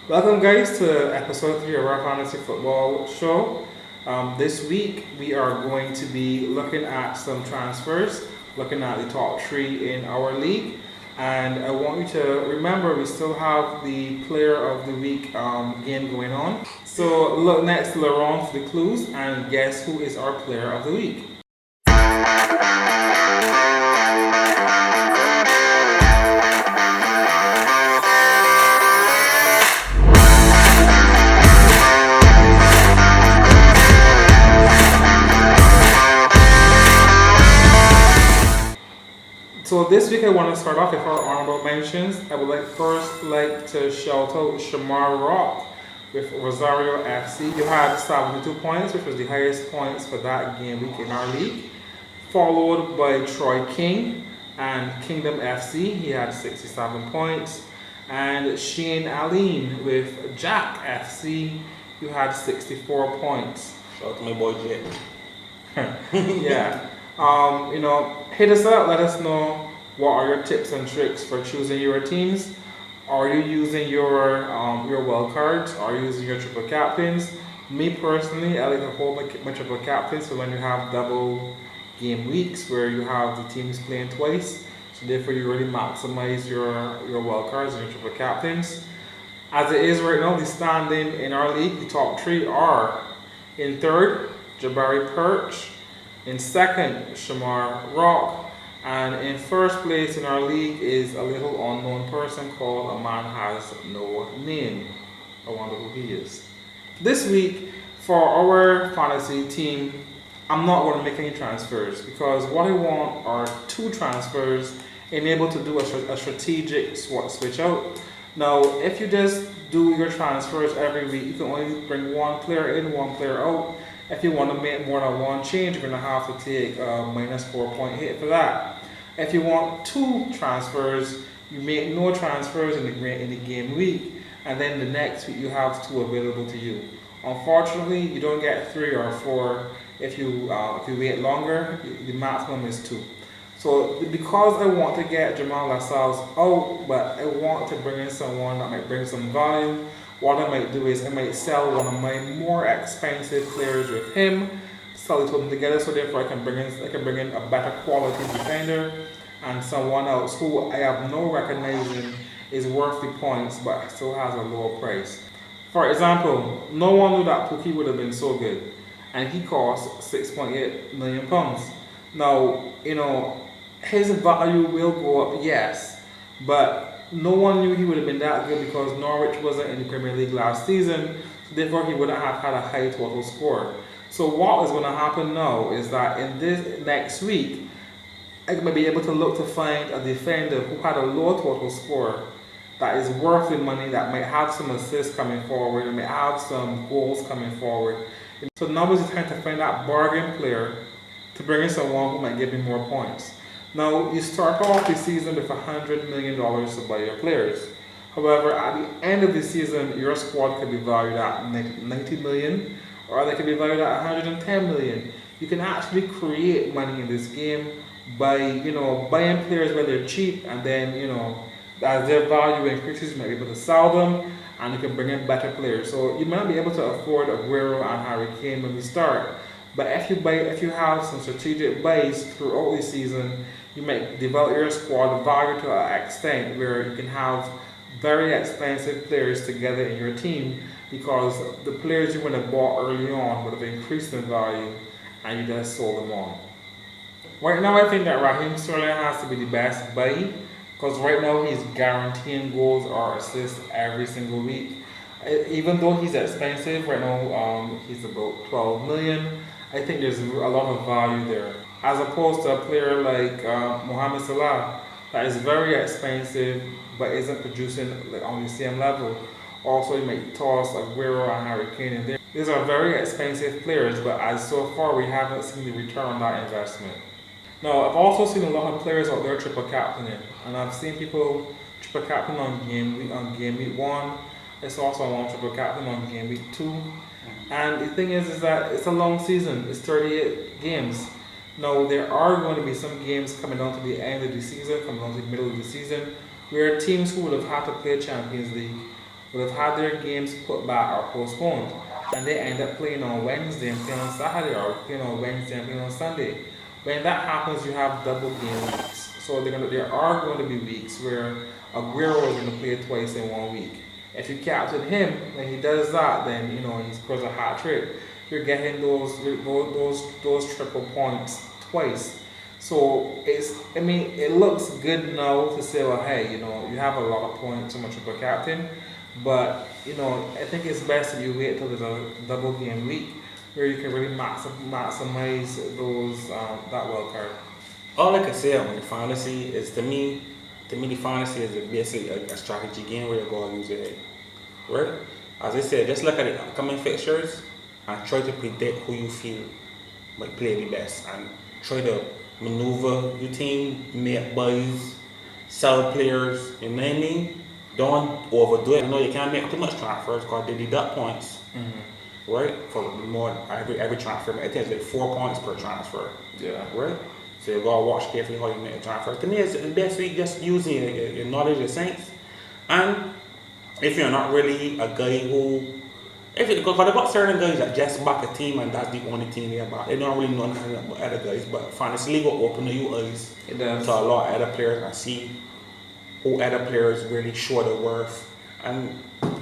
Welcome, guys, to episode 3 of our fantasy football show. This week, we are going to be looking at some transfers, looking at the top three in our league. And I want you to remember we still have the player of the week game going on. So, look next to Laurent for the clues and guess who is our player of the week. So this week I want to start off with our honorable mentions. I would like to shout out Shamar Rock with Rosario FC. You had 72 points, which was the highest points for that game week in our league. Followed by Troy King and Kingdom FC. He had 67 points. And Shane Aline with Jack FC. You had 64 points. Shout out to my boy Jay. Yeah. Hit us up. Let us know what are your tips and tricks for choosing your teams. Are you using your wild cards? Are you using your triple captains? Me personally, I like to hold my triple captains for when you have double game weeks where you have the teams playing twice. So therefore, you really maximize your wild cards and your triple captains. As it is right now, the standing in our league, the top three are in third, Jabari Perch. In second, Shamar Rock. And in first place in our league is a little unknown person called A Man Has No Name. I wonder who he is. This week, for our fantasy team, I'm not going to make any transfers because what I want are two transfers and able to do a strategic switch out. Now, if you just do your transfers every week, you can only bring one player in, one player out. If you want to make more than one change, you're going to have to take a minus 4 point hit for that. If you want two transfers, you make no transfers in the game week, and then the next week you have two available to you. Unfortunately, you don't get 3 or 4 if you wait longer. The maximum is 2. So because I want to get Jamal Lascelles out, but I want to bring in someone that might bring some value, what I might do is I might sell one of my more expensive players with him, sell it them together, so therefore I can bring in a better quality defender and someone else who I have no recognition is worth the points but still has a lower price. For example, no one knew that Pookie would have been so good, and he cost £6.8 million. Now, his value will go up, yes, but no one knew he would have been that good because Norwich wasn't in the Premier League last season, so therefore he wouldn't have had a high total score. So what is going to happen now is that in this next week, I may be able to look to find a defender who had a low total score that is worth the money, that might have some assists coming forward, and may have some goals coming forward. So now is the time to find that bargain player to bring in someone who might give me more points. Now, you start off the season with $100 million to buy your players. However, at the end of the season, your squad could be valued at $90 million, or they could be valued at $110 million. You can actually create money in this game by, buying players where they're cheap, and then, as their value increases, you might be able to sell them, and you can bring in better players. So you might not be able to afford Aguero and Harry Kane when we start. But if you have some strategic buys throughout the season, you might develop your squad value to an extent where you can have very expensive players together in your team because the players you would have bought early on would have increased in value and you just sold them on. Right now, I think that Raheem Sterling has to be the best buy because right now he's guaranteeing goals or assists every single week. Even though he's expensive, right now he's about 12 million. I think there's a lot of value there. As opposed to a player like Mohamed Salah that is very expensive but isn't producing on the same level. Also, you might toss Aguero and Harry Kane in there. These are very expensive players, but as so far we haven't seen the return on that investment. Now, I've also seen a lot of players out there triple captaining, and I've seen people triple captain on game week 1. I saw someone triple captain on game week 2. And the thing is that it's a long season. It's 38 games. Now, there are going to be some games coming down to the end of the season, coming down to the middle of the season, where teams who would have had to play Champions League would have had their games put back or postponed, and they end up playing on Wednesday and playing on Saturday, or playing on Wednesday and playing on Sunday. When that happens, you have double game weeks. So there are going to be weeks where Aguero is going to play twice in 1 week. If you captain him, when he does that, then he scores a hat trick. You're getting those triple points twice. So it looks good now to say, well, hey, you have a lot of points on a triple captain, but I think it's best that you wait till there's a double game week where you can really maximize that wild card. All I can say on the fantasy is to me the fantasy is basically a strategy game where you go and use your head, right? As I said, just look at the upcoming fixtures and try to predict who you feel might play the best, and try to maneuver your team, make buys, sell players. You know what I mean? Don't overdo it. You can't make too much transfers because they deduct points, right? For more every transfer, I think it's like 4 points per transfer. Yeah. Right. So you gotta watch carefully how you make a transfer. To me, it's basically just using your knowledge of sense. And if you're not really a guy who, because they've got certain guys that just back a team and that's the only team they're about. They don't really know nothing about other guys, but fantasy league will open your eyes It does. to a lot of other players and see who other players really show their worth. And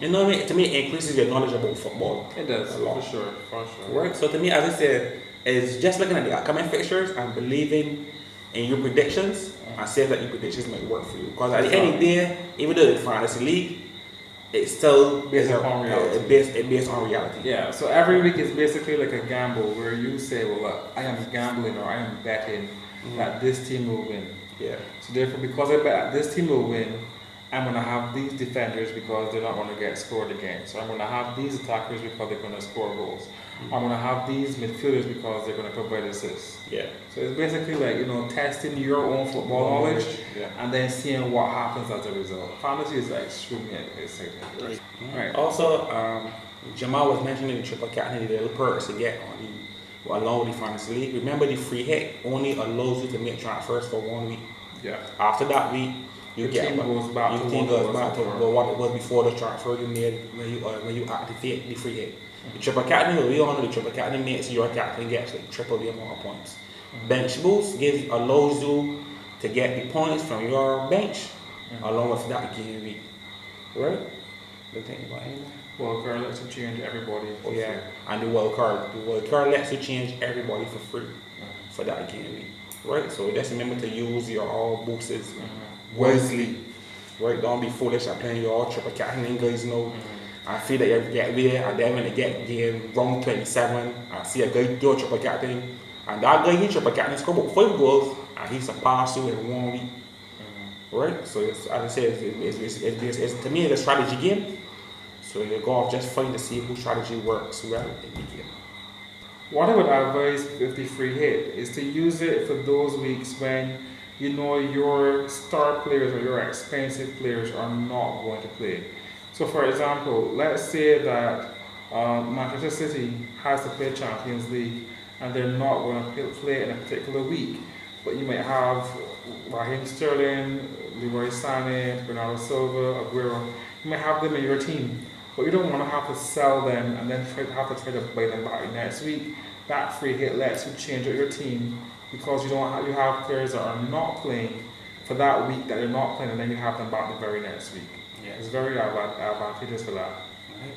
to me, it increases your knowledge about football. It does, a lot. for sure. Right. So to me, as I said, is just looking at the upcoming fixtures and believing in your predictions and saying that your predictions might work for you. Because at the end of the day, even though it's fantasy league, it's still based on reality. It's based on reality. Yeah. So every week is basically like a gamble where you say, well, look, I am gambling or I am betting that this team will win. Yeah. So therefore, because I bet this team will win, I'm going to have these defenders because they're not going to get scored against. So I'm going to have these attackers because they're going to score goals. I'm going to have these midfielders because they're going to provide assists. Yeah. So it's basically like, testing your own football knowledge and then seeing what happens as a result. Fantasy is extremely exciting. Right. Also, Jamal was mentioning the triple captain, the little perks to get along with the fantasy league. Remember, the free hit only allows you to make transfers for 1 week. Yeah. After that week, your team goes back to what it was before the transfer you made when you activate the free hit. The triple captain, we all know the triple captain makes your captain gets like triple the amount of points. Bench boost allows you to get the points from your bench along with that game week. Right? Don't think about anything. Wild card lets you change everybody. Oh yeah, and the wild card lets you change everybody for free for that game week. Right? So just remember to use your all boosters wisely. Right? Don't be foolish at playing your all triple captain guys know. I feel that you get there and then when they get game round 27, I see a guy do a triple captain and that guy he triple captain score about 5 goals and he surpassed you in 1 week. Right? So as I said, it's to me it's a strategy game. So you go off just find to see whose strategy works well in the game. What I would advise with the free hit is to use it for those weeks when your star players or your expensive players are not going to play. So for example, let's say that Manchester City has to play Champions League and they're not going to play in a particular week, but you might have Raheem Sterling, Leroy Sané, Bernardo Silva, Aguero. You might have them in your team, but you don't want to have to sell them and then try to buy them back next week. That free hit lets you change out your team because you have players that are not playing for that week that they're not playing, and then you have them back the very next week. Yeah. It's very advantageous for that. Right.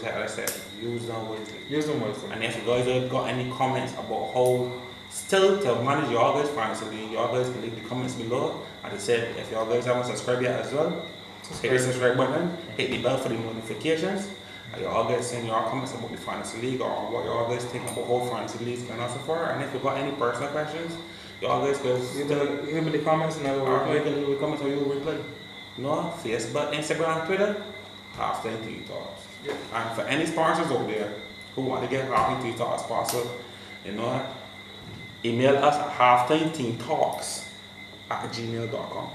Like I said, use them wisely. Use them wisely. And if you guys have got any comments about how still to manage your guys' fantasy league, your guys can leave the comments below. As I said, if your guys haven't subscribed yet as well, hit the subscribe button, hit the bell for the notifications. And you all guys send your comments about the fantasy league or what you all guys think about how fantasy leagues can so far. And if you got any personal questions, you all guys can leave me the comments and I will reply. You can leave the comments or you will reply. Facebook, Instagram, Twitter, Halftime Tea Talks. Yep. And for any sponsors out there who want to get Halftime Tea Talks sponsored, email us at halftimeteamtalks@gmail.com.